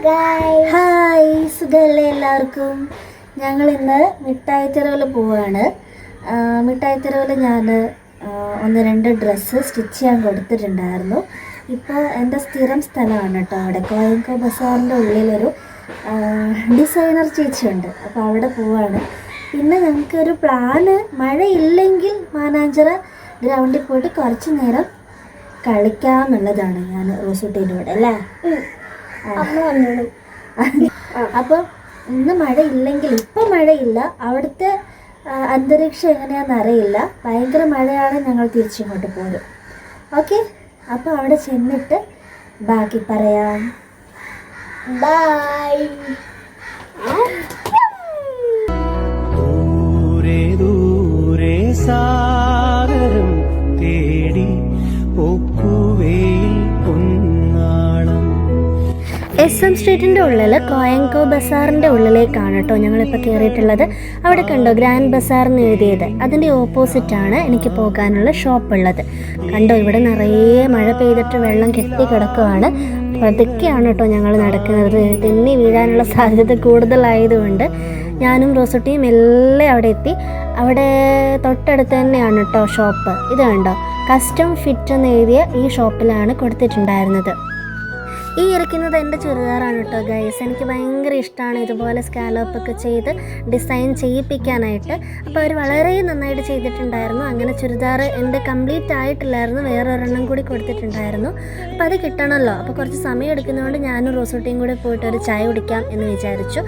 Hi, സുഖമല്ലേ എല്ലാവർക്കും? ഞങ്ങൾ ഇന്ന് മിഠായിത്തെരുവിൽ പോവുകയാണ്. മിഠായിത്തെരുവിൽ ഞാൻ 1-2 ഡ്രസ്സ് സ്റ്റിച്ച് ചെയ്യാൻ കൊടുത്തിട്ടുണ്ടായിരുന്നു. ഇപ്പോൾ എൻ്റെ സ്ഥിരം സ്ഥലമാണ് കേട്ടോ. അവിടെ കോയങ്കോ ബസാറിൻ്റെ ഉള്ളിലൊരു ഡിസൈനർ ചേച്ചിയുണ്ട്. അപ്പോൾ അവിടെ പോവുകയാണ്. പിന്നെ ഞങ്ങൾക്കൊരു പ്ലാന്, മഴയില്ലെങ്കിൽ മാനാഞ്ചിറ ഗ്രൗണ്ടിൽ പോയിട്ട് കുറച്ച് നേരം കളിക്കാമെന്നുള്ളതാണ്. ഞാൻ റോസുട്ടീൻ്റെ കൂടെ അല്ലേ? അപ്പം ഇന്ന് മഴയില്ലെങ്കിൽ, ഇപ്പം മഴയില്ല, അവിടുത്തെ അന്തരീക്ഷം എങ്ങനെയാണെന്ന് അറിയില്ല. ഭയങ്കര മഴയാണ്, ഞങ്ങൾ തിരിച്ചിങ്ങോട്ട് പോരും. ഓക്കെ, അപ്പോൾ അവിടെ ചെന്നിട്ട് ബാക്കി പറയാം. ബൈ. ദൂരെ ദൂരെ സാഗരം തേടി പൊക്കുവേൽ പൊന്നാളം. SM സ്ട്രീറ്റിൻ്റെ ഉള്ളിൽ കോയങ്കോ ബസാറിൻ്റെ ഉള്ളിലേക്കാണ് കേട്ടോ ഞങ്ങളിപ്പോൾ കയറിയിട്ടുള്ളത്. അവിടെ കണ്ടോ ഗ്രാൻഡ് ബസാർ എന്ന് എഴുതിയത്? അതിൻ്റെ ഓപ്പോസിറ്റാണ് എനിക്ക് പോകാനുള്ള ഷോപ്പുള്ളത്. കണ്ടോ, ഇവിടെ നിറയെ മഴ പെയ്തിട്ട് വെള്ളം കെട്ടി കിടക്കുകയാണ്. പതുക്കെയാണ് കേട്ടോ ഞങ്ങൾ നടക്കുന്നത്. തെന്നി വീഴാനുള്ള സാധ്യത കൂടുതലായതുകൊണ്ട് ഞാനും റോസുട്ടിയും എല്ലാം അവിടെ എത്തി. അവിടെ തൊട്ടടുത്ത് തന്നെയാണ് കേട്ടോ ഷോപ്പ്. ഇത് കണ്ടോ, കസ്റ്റം ഫിറ്റ് എന്ന് എഴുതിയ ഈ ഷോപ്പിലാണ് കൊടുത്തിട്ടുണ്ടായിരുന്നത്. ഈ ഇരിക്കുന്നത് എൻ്റെ ചുരിദാറാണ് കേട്ടോ ഗൈസ്. എനിക്ക് ഭയങ്കര ഇഷ്ടമാണ് ഇതുപോലെ സ്കാലോപ്പൊക്കെ ചെയ്ത് ഡിസൈൻ ചെയ്യിപ്പിക്കാനായിട്ട്. അപ്പോൾ അവർ വളരെ നന്നായിട്ട് ചെയ്തിട്ടുണ്ടായിരുന്നു. അങ്ങനെ ചുരിദാർ എൻ്റെ കംപ്ലീറ്റ് ആയിട്ടില്ലായിരുന്നു, വേറെ ഒരെണ്ണം കൂടി കൊടുത്തിട്ടുണ്ടായിരുന്നു. അപ്പോൾ അത് കിട്ടണമല്ലോ. അപ്പോൾ കുറച്ച് സമയം എടുക്കുന്നതുകൊണ്ട് ഞാനും റോസുട്ടിയും കൂടി പോയിട്ട് ഒരു ചായ കുടിക്കാം എന്ന് വിചാരിച്ചു.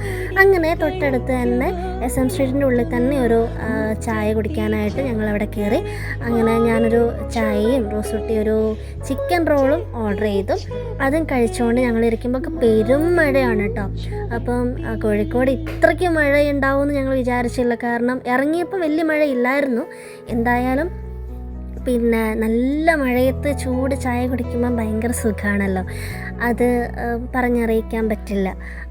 അങ്ങനെ തൊട്ടടുത്ത് തന്നെ SM സ്ട്രീറ്റിൻ്റെ ഉള്ളിൽ തന്നെ ഒരു ചായ കുടിക്കാനായിട്ട് ഞങ്ങളവിടെ കയറി. അങ്ങനെ ഞാനൊരു ചായയും റോസുട്ടി ഒരു ചിക്കൻ റോളും ഓർഡർ ചെയ്തു. അതും കഴിച്ചുകൊണ്ട് ഞങ്ങളിരിക്കുമ്പോൾ പെരും മഴയാണ് കേട്ടോ. അപ്പം കോഴിക്കോട് ഇത്രയ്ക്ക് മഴ ഉണ്ടാവുമെന്ന് ഞങ്ങൾ വിചാരിച്ചില്ല. കാരണം ഇറങ്ങിയപ്പോൾ വലിയ മഴ ഇല്ലായിരുന്നു. എന്തായാലും പിന്നെ നല്ല മഴയത്ത് ചൂട് ചായ കുടിക്കുമ്പോൾ ഭയങ്കര സുഖമാണല്ലോ. അത് പറഞ്ഞറിയിക്കാൻ പറ്റില്ല.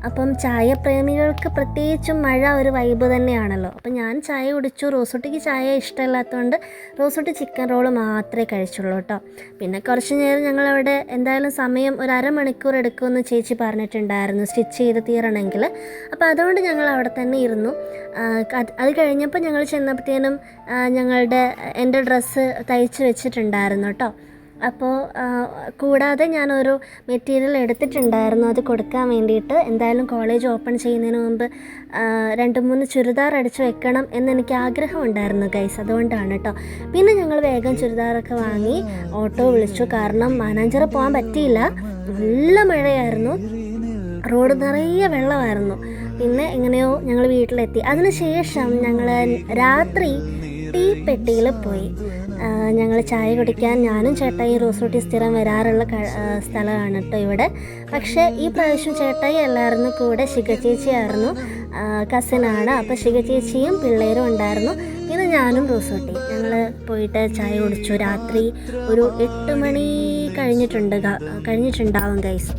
അപ്പം ചായപ്രേമികൾക്ക് പ്രത്യേകിച്ചും മഴ ഒരു വൈബ് തന്നെയാണല്ലോ. അപ്പം ഞാൻ ചായ കുടിച്ചു. റോസുട്ടിക്ക് ചായ ഇഷ്ടമില്ലാത്തതുകൊണ്ട് റോസുട്ടി ചിക്കൻ റോള് മാത്രമേ കഴിച്ചുള്ളൂ കേട്ടോ. പിന്നെ കുറച്ച് നേരം ഞങ്ങളവിടെ എന്തായാലും സമയം ഒരു അരമണിക്കൂർ എടുക്കുമെന്ന് ചേച്ചി പറഞ്ഞിട്ടുണ്ടായിരുന്നു സ്റ്റിച്ച് ചെയ്ത് തീരണമെങ്കിൽ. അപ്പോൾ അതുകൊണ്ട് ഞങ്ങൾ അവിടെ തന്നെ ഇരുന്നു. അത് കഴിഞ്ഞപ്പോൾ ഞങ്ങൾ ചെന്നപ്പോഴത്തേനും എൻ്റെ ഡ്രസ്സ് തയ്ച്ച് വെച്ചിട്ടുണ്ടായിരുന്നു കേട്ടോ. അപ്പോൾ കൂടാതെ ഞാനൊരു മെറ്റീരിയൽ എടുത്തിട്ടുണ്ടായിരുന്നു അത് കൊടുക്കാൻ വേണ്ടിയിട്ട്. എന്തായാലും കോളേജ് ഓപ്പൺ ചെയ്യുന്നതിന് മുമ്പ് 2-3 ചുരിദാർ അടിച്ച് വെക്കണം എന്നെനിക്ക് ആഗ്രഹമുണ്ടായിരുന്നു ഗൈസ്. അതുകൊണ്ടാണ് കേട്ടോ. പിന്നെ ഞങ്ങൾ വേഗം ചുരിദാറൊക്കെ വാങ്ങി ഓട്ടോ വിളിച്ചു. കാരണം മാനാഞ്ചിറ പോകാൻ പറ്റിയില്ല, നല്ല മഴയായിരുന്നു, റോഡ് നിറയെ വെള്ളമായിരുന്നു. പിന്നെ എങ്ങനെയോ ഞങ്ങൾ വീട്ടിലെത്തി. അതിനുശേഷം ഞങ്ങൾ രാത്രി ടീ പെട്ടിയിൽ പോയി. ഞങ്ങൾ ചായ കുടിക്കാൻ ഞാനും ചേട്ടായി റോസുട്ടി സ്ഥിരം വരാറുള്ള സ്ഥലമാണ് കേട്ടോ ഇവിടെ. പക്ഷേ ഈ പ്രാവശ്യം ചേട്ടായി അല്ലായിരുന്നു കൂടെ, ശിഖ ചേച്ചിയായിരുന്നു, കസിനാണ്. അപ്പോൾ ശിഖ ചേച്ചിയും പിള്ളേരും ഉണ്ടായിരുന്നു. പിന്നെ ഞാനും റോസുട്ടി ഞങ്ങൾ പോയിട്ട് ചായ കുടിച്ചു. രാത്രി ഒരു 8 മണി കഴിഞ്ഞിട്ടുണ്ടാവും ഗൈസ്.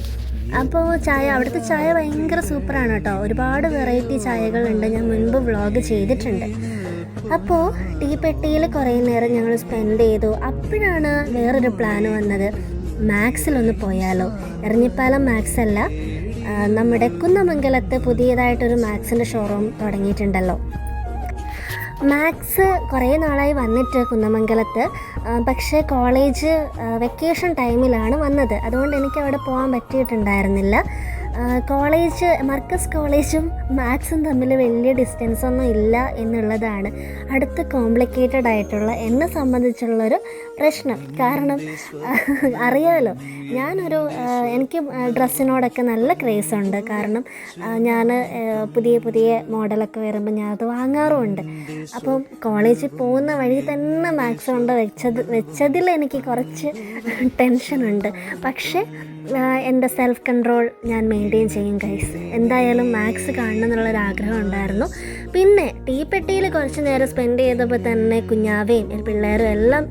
അപ്പോൾ അവിടുത്തെ ചായ ഭയങ്കര സൂപ്പറാണ് കേട്ടോ. ഒരുപാട് വെറൈറ്റി ചായകളുണ്ട്, ഞാൻ മുൻപ് വ്ളോഗ് ചെയ്തിട്ടുണ്ട്. അപ്പോൾ ടീ പെട്ടിയിൽ കുറേ നേരം ഞങ്ങൾ സ്പെൻഡ് ചെയ്തു. അപ്പോഴാണ് വേറൊരു പ്ലാൻ വന്നത്, മാക്സിലൊന്ന് പോയാലോ. എറഞ്ഞിപ്പാലം മാക്സ് അല്ല, നമ്മുടെ കുന്നമംഗലത്ത് പുതിയതായിട്ടൊരു മാക്സിൻ്റെ ഷോറൂം തുടങ്ങിയിട്ടുണ്ടല്ലോ. മാക്സ് കുറേ നാളായി വന്നിട്ട് കുന്നമംഗലത്ത്. പക്ഷേ കോളേജ് വെക്കേഷൻ ടൈമിലാണ് വന്നത്. അതുകൊണ്ട് എനിക്ക് അവിടെ പോകാൻ പറ്റിയിട്ടുണ്ടായിരുന്നില്ല. മർക്കസ് കോളേജും മാക്സും തമ്മിൽ വലിയ ഡിസ്റ്റൻസ് ഒന്നും ഇല്ല എന്നുള്ളതാണ് അടുത്ത കോംപ്ലിക്കേറ്റഡ് ആയിട്ടുള്ള എന്നെ സംബന്ധിച്ചുള്ളൊരു പ്രശ്നം. കാരണം അറിയാമല്ലോ, എനിക്ക് ഡ്രസ്സിനോടൊക്കെ നല്ല ക്രേസുണ്ട്. കാരണം ഞാൻ പുതിയ മോഡലൊക്കെ വരുമ്പോൾ ഞാൻ അത് വാങ്ങാറുമുണ്ട്. അപ്പം കോളേജിൽ പോകുന്ന വഴി തന്നെ മാക്സ് കൊണ്ട് വെച്ചതിൽ എനിക്ക് കുറച്ച് ടെൻഷനുണ്ട്. പക്ഷേ എൻ്റെ സെൽഫ് കൺട്രോൾ ഞാൻ മെയിൻറ്റെയിൻ ചെയ്യും ഗൈസ്. എന്തായാലും മാക്സ് കാണണം എന്നുള്ളൊരാഗ്രഹം ഉണ്ടായിരുന്നു. പിന്നെ ടീ പെട്ടിയിൽ കുറച്ച് നേരം സ്പെൻഡ് ചെയ്തപ്പോൾ തന്നെ കുഞ്ഞാവയും പിള്ളേരും എല്ലാം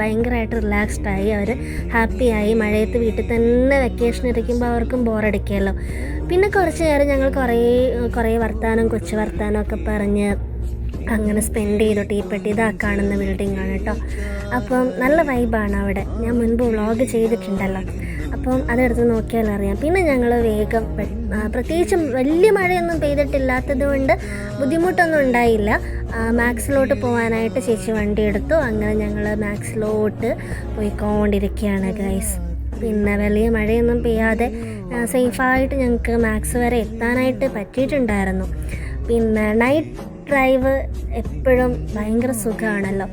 ഭയങ്കരമായിട്ട് റിലാക്സ്ഡായി. അവർ ഹാപ്പിയായി. മഴയത്ത് വീട്ടിൽ തന്നെ വെക്കേഷൻ ഇരിക്കുമ്പോൾ അവർക്കും ബോറടിക്കുമല്ലോ. പിന്നെ കുറച്ച് നേരം ഞങ്ങൾ കുറേ കൊച്ചു വർത്താനമൊക്കെ പറഞ്ഞ് അങ്ങനെ സ്പെൻഡ് ചെയ്തു. ടീപ്പെട്ടി ഇതാ കാണുന്ന ബിൽഡിംഗ് ആണ് കേട്ടോ. അപ്പം നല്ല വൈബാണ് അവിടെ. ഞാൻ മുൻപ് വ്ളോഗ് ചെയ്തിട്ടുണ്ടല്ലോ. അപ്പോൾ അപ്പം അതെടുത്ത് നോക്കിയാൽ അറിയാം. പിന്നെ ഞങ്ങൾ വേഗം പ്രത്യേകിച്ചും വലിയ മഴയൊന്നും പെയ്തിട്ടില്ലാത്തത് കൊണ്ട് ബുദ്ധിമുട്ടൊന്നും ഉണ്ടായില്ല. മാക്സിലോട്ട് പോകാനായിട്ട് ചേച്ചി വണ്ടി എടുത്തു. അങ്ങനെ ഞങ്ങൾ മാക്സിലോട്ട് പോയിക്കൊണ്ടിരിക്കുകയാണ് ഗൈസ്. പിന്നെ വലിയ മഴയൊന്നും പെയ്യാതെ സേഫായിട്ട് ഞങ്ങൾക്ക് മാക്സ് വരെ എത്താനായിട്ട് പറ്റിയിട്ടുണ്ടായിരുന്നു. പിന്നെ നൈറ്റ് ഡ്രൈവ് എപ്പോഴും ഭയങ്കര സുഖമാണല്ലോ.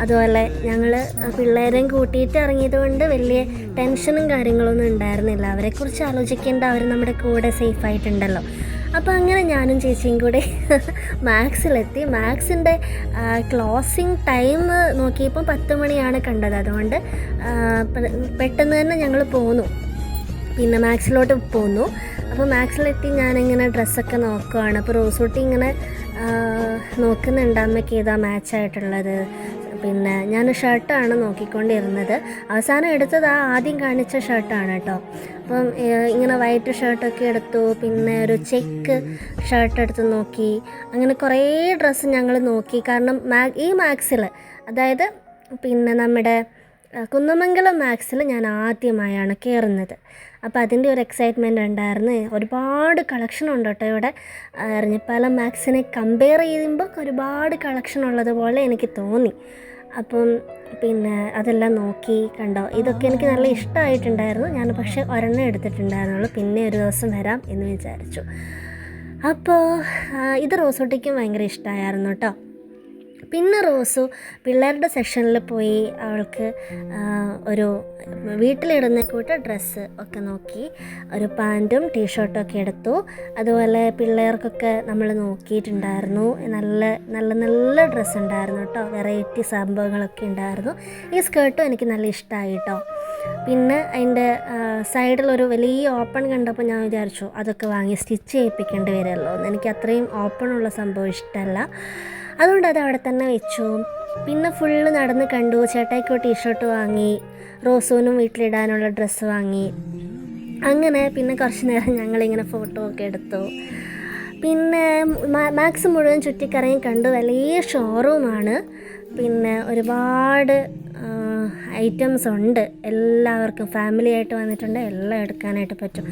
അതുപോലെ ഞങ്ങൾ പിള്ളേരെയും കൂട്ടിയിട്ട് ഇറങ്ങിയത് കൊണ്ട് വലിയ ടെൻഷനും കാര്യങ്ങളൊന്നും ഉണ്ടായിരുന്നില്ല. അവരെക്കുറിച്ച് ആലോചിക്കേണ്ട, അവർ നമ്മുടെ കൂടെ സേഫായിട്ടുണ്ടല്ലോ. അപ്പോൾ അങ്ങനെ ഞാനും ചേച്ചിയും കൂടെ മാക്സിലെത്തി. മാക്സിൻ്റെ ക്ലോസിങ് ടൈം നോക്കിയപ്പോൾ 10 മണിയാണ് കണ്ടത്. അതുകൊണ്ട് പെട്ടെന്ന് തന്നെ ഞങ്ങൾ പോന്നു. പിന്നെ മാക്സിലോട്ട് പോന്നു. അപ്പോൾ മാക്സിലെത്തി ഞാനിങ്ങനെ ഡ്രസ്സൊക്കെ നോക്കുകയാണ്. അപ്പോൾ റോസൂട്ടി ഇങ്ങനെ നോക്കുന്നുണ്ട് അമ്മയ്ക്ക് ഏതാ മാച്ചായിട്ടുള്ളത്. പിന്നെ ഞാൻ ഷർട്ടാണ് നോക്കിക്കൊണ്ടിരുന്നത്. അവസാനം എടുത്തത് ആദ്യം കാണിച്ച ഷർട്ടാണ് കേട്ടോ. അപ്പം ഇങ്ങനെ വൈറ്റ് ഷർട്ടൊക്കെ എടുത്തു. പിന്നെ ഒരു ചെക്ക് ഷർട്ട് എടുത്ത് നോക്കി. അങ്ങനെ കുറേ ഡ്രസ്സ് ഞങ്ങൾ നോക്കി. കാരണം ഈ മാക്സിൽ, അതായത് പിന്നെ നമ്മുടെ കുന്നമംഗലം മാക്സിൽ ഞാൻ ആദ്യമായാണ് കയറുന്നത്. അപ്പോൾ അതിൻ്റെ ഒരു എക്സൈറ്റ്മെൻറ്റ് ഉണ്ടായിരുന്നു. ഒരുപാട് കളക്ഷൻ ഉണ്ട് കേട്ടോ ഇവിടെ. എറിഞ്ഞിപ്പാലം മാക്സിനെ കമ്പയർ ചെയ്യുമ്പോൾ ഒരുപാട് കളക്ഷൻ ഉള്ളതുപോലെ എനിക്ക് തോന്നി. അപ്പം പിന്നെ അതെല്ലാം നോക്കി കണ്ടോ. ഇതൊക്കെ എനിക്ക് നല്ല ഇഷ്ടമായിട്ടുണ്ടായിരുന്നു. ഞാൻ പക്ഷേ ഒരെണ്ണം എടുത്തിട്ടുണ്ടായിരുന്നുള്ളൂ. പിന്നെ ഒരു ദിവസം വരാം എന്ന് വിചാരിച്ചു. അപ്പോൾ ഇത് റോസൂട്ടിക്കും ഭയങ്കര ഇഷ്ടമായിരുന്നു കേട്ടോ. പിന്നെ റോസു പിള്ളേരുടെ സെക്ഷനിൽ പോയി അവൾക്ക് ഒരു വീട്ടിലിടുന്ന കൂട്ട് ഡ്രസ്സ് ഒക്കെ നോക്കി. ഒരു പാൻറ്റും ടീഷർട്ടും ഒക്കെ എടുത്തു. അതുപോലെ പിള്ളേർക്കൊക്കെ നമ്മൾ നോക്കിയിട്ടുണ്ടായിരുന്നു. നല്ല നല്ല നല്ല ഡ്രസ്സ് ഉണ്ടായിരുന്നു കേട്ടോ. വെറൈറ്റി സംഭവങ്ങളൊക്കെ ഉണ്ടായിരുന്നു. ഈ സ്കേർട്ടും എനിക്ക് നല്ല ഇഷ്ടമായി കേട്ടോ. പിന്നെ അതിൻ്റെ സൈഡിലൊരു വലിയ ഓപ്പൺ കണ്ടപ്പോൾ ഞാൻ വിചാരിച്ചു അതൊക്കെ വാങ്ങി സ്റ്റിച്ച് ചെയ്യിപ്പിക്കേണ്ടി വരുമല്ലോ എന്ന്. എനിക്ക് അത്രയും ഓപ്പണുള്ള സംഭവം ഇഷ്ടമല്ല. അതുകൊണ്ട് അത് അവിടെ തന്നെ വെച്ചു. പിന്നെ ഫുള്ള് നടന്ന് കണ്ടു. ചേട്ടായിക്കോ ടീഷർട്ട് വാങ്ങി. റോസൂനും വീട്ടിലിടാനുള്ള ഡ്രസ്സ് വാങ്ങി. അങ്ങനെ പിന്നെ കുറച്ച് നേരം ഞങ്ങളിങ്ങനെ ഫോട്ടോ ഒക്കെ എടുത്തു. പിന്നെ മാക്സ് മുഴുവൻ ചുറ്റിക്കറങ്ങി കണ്ടു. വലിയ ഷോറൂമാണ്. പിന്നെ ഒരുപാട് ഐറ്റംസ് ഉണ്ട്. എല്ലാവർക്കും ഫാമിലി ആയിട്ട് വന്നിട്ടുണ്ട്, എല്ലാം എടുക്കാനായിട്ട് പറ്റും.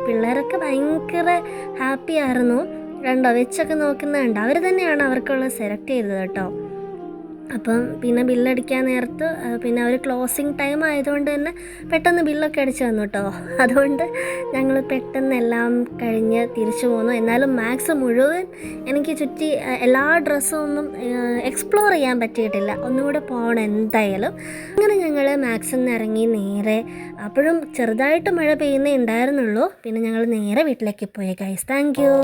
പിള്ളേരൊക്കെ ഭയങ്കര ഹാപ്പി ആയിരുന്നു. കണ്ടോ, വെച്ചൊക്കെ നോക്കുന്നുണ്ട്. അവർ തന്നെയാണ് അവർക്കുള്ള സെലക്ട് ചെയ്തത് കേട്ടോ. അപ്പം പിന്നെ ബില്ലടിക്കാൻ നേരത്ത് പിന്നെ അവർ ക്ലോസിങ് ടൈം ആയതുകൊണ്ട് തന്നെ പെട്ടെന്ന് ബില്ലൊക്കെ അടിച്ച് വന്നു കേട്ടോ. അതുകൊണ്ട് ഞങ്ങൾ പെട്ടെന്ന് എല്ലാം കഴിഞ്ഞ് തിരിച്ചു പോന്നു. എന്നാലും മാക്സ് മുഴുവൻ എനിക്ക് ചുറ്റി എല്ലാ ഡ്രസ്സും ഒന്നും എക്സ്പ്ലോർ ചെയ്യാൻ പറ്റിയിട്ടില്ല. ഒന്നുകൂടെ പോകണം എന്തായാലും. അങ്ങനെ ഞങ്ങൾ മാക്സിൽ നിന്ന് ഇറങ്ങി നേരെ, അപ്പോഴും ചെറുതായിട്ട് മഴ പെയ്യുന്നേ ഉണ്ടായിരുന്നുള്ളൂ. പിന്നെ ഞങ്ങൾ നേരെ വീട്ടിലേക്ക് പോയി ഗൈസ്. Thank you.